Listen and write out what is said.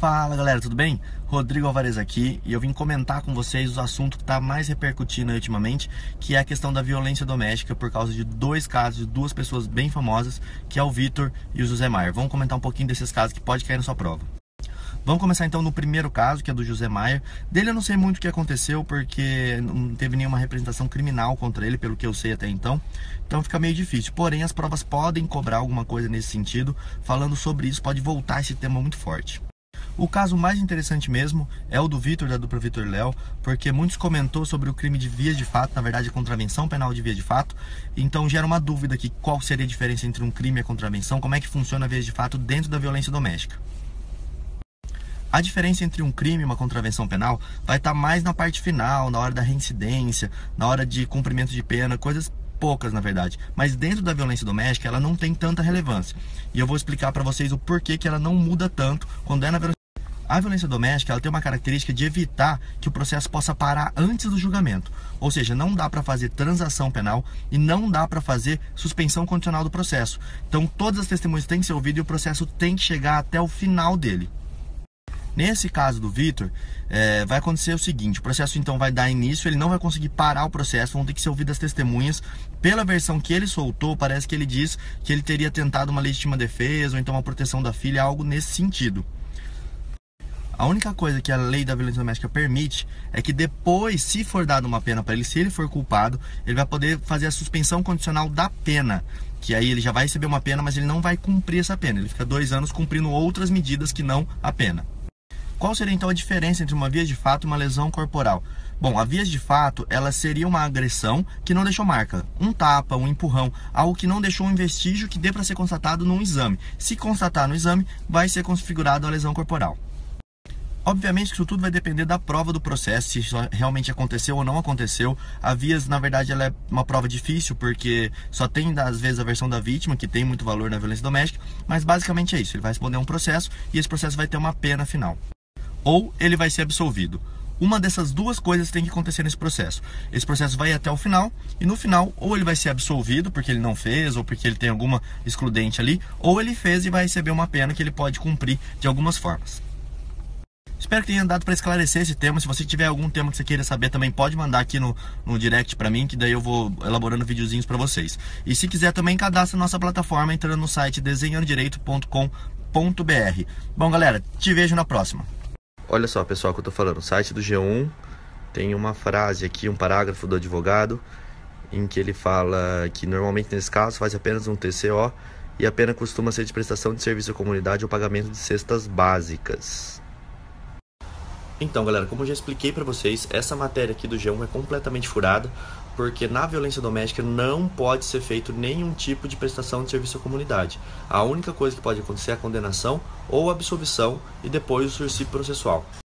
Fala galera, tudo bem? Rodrigo Alvarez aqui e eu vim comentar com vocês o assunto que está mais repercutindo ultimamente, que é a questão da violência doméstica por causa de dois casos de duas pessoas bem famosas, que é o Vitor e o José Maier. Vamos comentar um pouquinho desses casos que pode cair na sua prova. Vamos começar então no primeiro caso, que é do José Maier. Dele eu não sei muito o que aconteceu, porque não teve nenhuma representação criminal contra ele, pelo que eu sei até então. Então fica meio difícil. Porém, as provas podem cobrar alguma coisa nesse sentido. Falando sobre isso, pode voltar esse tema muito forte. O caso mais interessante mesmo é o do Vitor, da dupla Vitor e Léo, porque muitos comentou sobre o crime de vias de fato, na verdade a contravenção penal de vias de fato. Então gera uma dúvida aqui, qual seria a diferença entre um crime e a contravenção, como é que funciona a vias de fato dentro da violência doméstica. A diferença entre um crime e uma contravenção penal vai estar mais na parte final, na hora da reincidência, na hora de cumprimento de pena, coisas poucas na verdade. Mas dentro da violência doméstica ela não tem tanta relevância. E eu vou explicar para vocês o porquê que ela não muda tanto quando é na violência. A violência doméstica ela tem uma característica de evitar que o processo possa parar antes do julgamento. Ou seja, não dá para fazer transação penal e não dá para fazer suspensão condicional do processo. Então todas as testemunhas têm que ser ouvidas e o processo tem que chegar até o final dele. Nesse caso do Vitor, vai acontecer o seguinte: o processo então vai dar início, ele não vai conseguir parar o processo, vão ter que ser ouvidas as testemunhas. Pela versão que ele soltou, parece que ele diz que ele teria tentado uma legítima defesa ou então uma proteção da filha, algo nesse sentido. A única coisa que a lei da violência doméstica permite é que depois, se for dada uma pena para ele, se ele for culpado, ele vai poder fazer a suspensão condicional da pena. Que aí ele já vai receber uma pena, mas ele não vai cumprir essa pena. Ele fica 2 anos cumprindo outras medidas que não a pena. Qual seria então a diferença entre uma vias de fato e uma lesão corporal? Bom, a vias de fato, ela seria uma agressão que não deixou marca, um tapa, um empurrão, algo que não deixou um vestígio que dê para ser constatado num exame. Se constatar no exame, vai ser configurado a lesão corporal. Obviamente que isso tudo vai depender da prova do processo, se isso realmente aconteceu ou não aconteceu. A vias, na verdade, ela é uma prova difícil, porque só tem, às vezes, a versão da vítima, que tem muito valor na violência doméstica, mas basicamente é isso, ele vai responder a um processo e esse processo vai ter uma pena final. Ou ele vai ser absolvido. Uma dessas duas coisas tem que acontecer nesse processo. Esse processo vai até o final, e no final, ou ele vai ser absolvido, porque ele não fez, ou porque ele tem alguma excludente ali, ou ele fez e vai receber uma pena que ele pode cumprir de algumas formas. Espero que tenha dado para esclarecer esse tema. Se você tiver algum tema que você queira saber, também pode mandar aqui no direct para mim, que daí eu vou elaborando videozinhos para vocês. E se quiser também, cadastre nossa plataforma entrando no site desenhandodireito.com.br. Bom galera, te vejo na próxima. Olha só pessoal, que eu tô falando, o site do G1 tem uma frase aqui, um parágrafo do advogado, em que ele fala que normalmente nesse caso faz apenas um TCO e a pena costuma ser de prestação de serviço à comunidade ou pagamento de cestas básicas. Então galera, como eu já expliquei pra vocês, essa matéria aqui do G1 é completamente furada, porque na violência doméstica não pode ser feito nenhum tipo de prestação de serviço à comunidade. A única coisa que pode acontecer é a condenação ou a absolvição e depois o sursi processual.